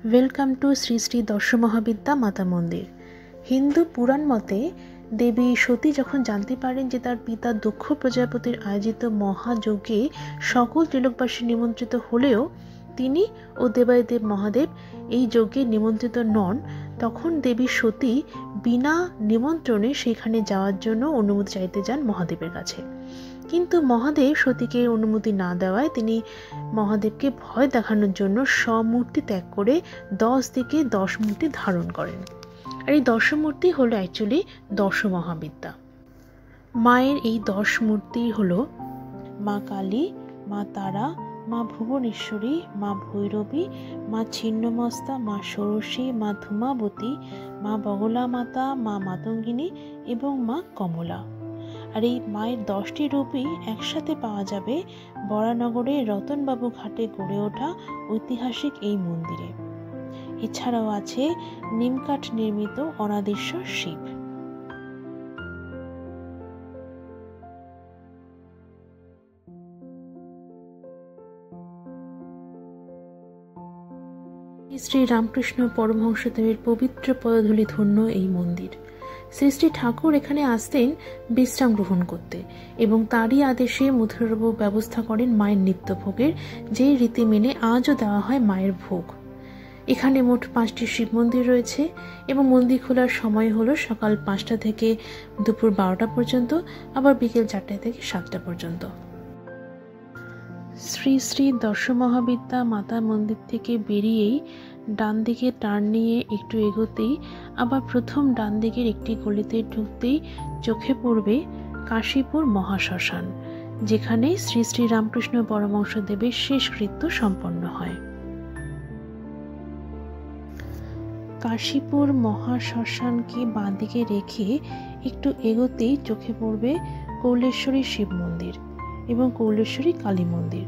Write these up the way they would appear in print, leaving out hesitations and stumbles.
Welcome to Shri Shri দর্শ মহাবিদ্যা মাতা মন্দির। হিন্দু পুরাণ মতে দেবী সতী যখন জানতে পারেন যে তার পিতা দক্ষ প্রজাপতির আয়োজিত মহাযজ্ঞে সকল ত্রিলোকবাসী নিমন্ত্রিত হলেও তিনি ও দেবাদিদেব মহাদেব এই যজ্ঞে নিমন্ত্রিত নন, তখন দেবী সতী বিনা নিমন্ত্রণে সেখানে যাওয়ার জন্য অনুমতি চাইতে যান মহাদেবের কাছে। কিন্তু মহাদেব সতীকে অনুমতি না দেওয়ায় তিনি মহাদেবকে ভয় দেখানোর জন্য স্বমূর্তি ত্যাগ করে 10 দিকে 10 মূর্তি ধারণ করেন। আর এই 10 মূর্তি হলো অ্যাকচুয়ালি 10 মহাবিদ্যা। মায়ের এই 10 মূর্তি হলো মা কালী, মা তারা, মা ভুবনেশ্বরী, মা ভৈরবী, মা ছিন্নমস্তা, মা ষোড়শী, মা ধূমাবতী, মা বগলা মাতা, মা মাতঙ্গিনী এবং মা কমলা। আর এই মায়ের 10টি রূপই একসাথে পাওয়া যাবে বরানগরের রতনবাবু ঘাটে গড়ে ওঠা ঐতিহাসিক এই মন্দিরে। এছাড়াও আছে নিমকাঠ নির্মিত অনাদেশ্বর শিব। শ্রী রামকৃষ্ণ পরমহংসদেবের পবিত্র পদধূলি ধন্য এই মন্দির। শ্রী শ্রী ঠাকুর এখানে আসতেন বিশ্রাম গ্রহণ করতে এবং তারই আদেশে মথুরাবাবু ব্যবস্থা করেন মায়ের নিত্যভোগের, যে রীতি মেনে আজও দেওয়া হয় মায়ের ভোগ। এখানে মোট 5টি শিব মন্দির রয়েছে এবং মন্দির খোলার সময় হলো সকাল 5টা থেকে দুপুর 12টা পর্যন্ত, আবার বিকেল 4টা থেকে 7টা পর্যন্ত। শ্রী শ্রী দর্শ মহাবিদ্যা মাতা মন্দির থেকে বেরিয়েই ডান দিকে টার্ন নিয়ে একটু এগোতেই আবার প্রথম ডান দিকের একটি গলিতে ঢুকতেই চোখে পড়বে কাশীপুর মহাশ্মশান, যেখানে শ্রী শ্রী রামকৃষ্ণ পরমহংসদেবের শেষকৃত্য সম্পন্ন হয়। কাশীপুর মহাশ্মশানকে বাঁ দিকে রেখে একটু এগোতেই চোখে পড়বে কৌলেশ্বরী শিব মন্দির এবং কৌলেশ্বরী কালী মন্দির।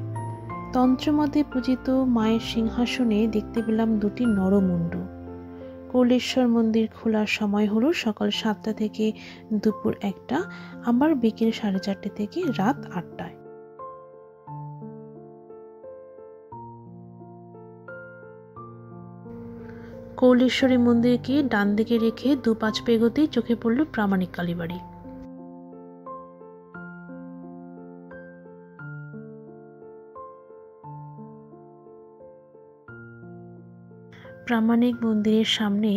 তন্ত্রমতে পূজিত মায়ের সিংহাসনে দেখতে পেলাম 2টি নরমুণ্ড। কৌলেশ্বর মন্দির খোলার সময় হলো সকাল 7টা থেকে দুপুর 1টা, আবার বিকেল 4:30 থেকে রাত 8টায়। কৌলেশ্বরী মন্দিরকে ডান দিকে রেখে 2-5 পা এগোতেই চোখে পড়ল প্রামাণিক কালীবাড়ি। প্রামাণিক মন্দিরের সামনে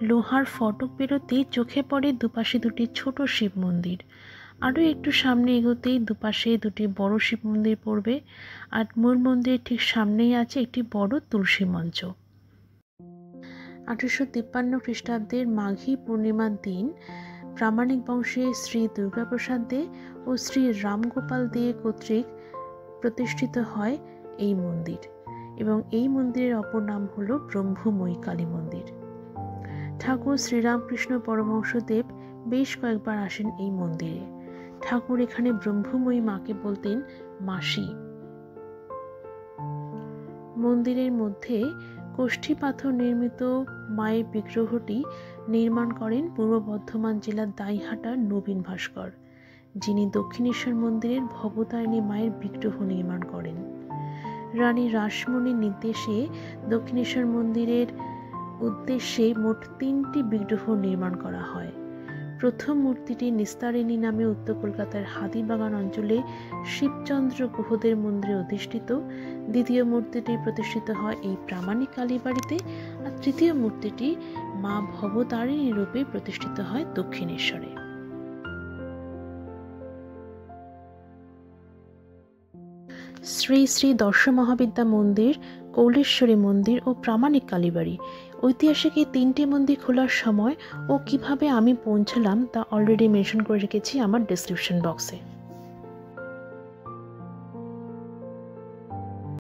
লোহার ফটক পেরোতেই চোখে পড়ে দুপাশে 2টি ছোট শিব মন্দির। আরও একটু সামনে এগোতেই দুপাশে 2টি বড় শিব মন্দির পড়বে, আর মূল মন্দিরের ঠিক সামনেই আছে একটি বড় তুলসী মঞ্চ। 1853 খ্রিস্টাব্দের মাঘী পূর্ণিমার দিন প্রামাণিক বংশের শ্রী দুর্গাপ্রসাদ দে ও শ্রী রামগোপাল দে কর্তৃক প্রতিষ্ঠিত হয় এই মন্দির এবং এই মন্দিরের অপর নাম হল ব্রহ্মময়ী কালী মন্দির। ঠাকুর শ্রীরামকৃষ্ণ পরমহংসদেব বেশ কয়েকবার আসেন এই মন্দিরে। ঠাকুর এখানে ব্রহ্মময়ী মাকে বলতেন মাসি। মন্দিরের মধ্যে কোষ্ঠী পাথর নির্মিত মায়ের বিগ্রহটি নির্মাণ করেন পূর্ব বর্ধমান জেলার দাইহাটার নবীন ভাস্কর, যিনি দক্ষিণেশ্বর মন্দিরের ভবতারিণী মায়ের বিগ্রহ নির্মাণ করেন। রানী রাসমণির নির্দেশে দক্ষিণেশ্বর মন্দিরের উদ্দেশ্যে মোট 3টি বিগ্রহ নির্মাণ করা হয়। প্রথম মূর্তিটি নিস্তারিণী নামে উত্তর কলকাতার হাতিবাগান অঞ্চলে শিবচন্দ্র গুহদের মন্দিরে অধিষ্ঠিত, দ্বিতীয় মূর্তিটি প্রতিষ্ঠিত হয় এই প্রামাণিক কালীবাড়িতে, আর তৃতীয় মূর্তিটি মা ভবতারিণী রূপে প্রতিষ্ঠিত হয় দক্ষিণেশ্বরে। শ্রী শ্রী দর্শ মহাবিদ্যা মন্দির, কৌলেশ্বরী মন্দির ও প্রামাণিক কালীবাড়ি ঐতিহাসিক এই 3টি মন্দির খোলার সময় ও কিভাবে আমি পৌঁছলাম তা অলরেডি মেনশন করে রেখেছি আমার ডেসক্রিপশন বক্সে।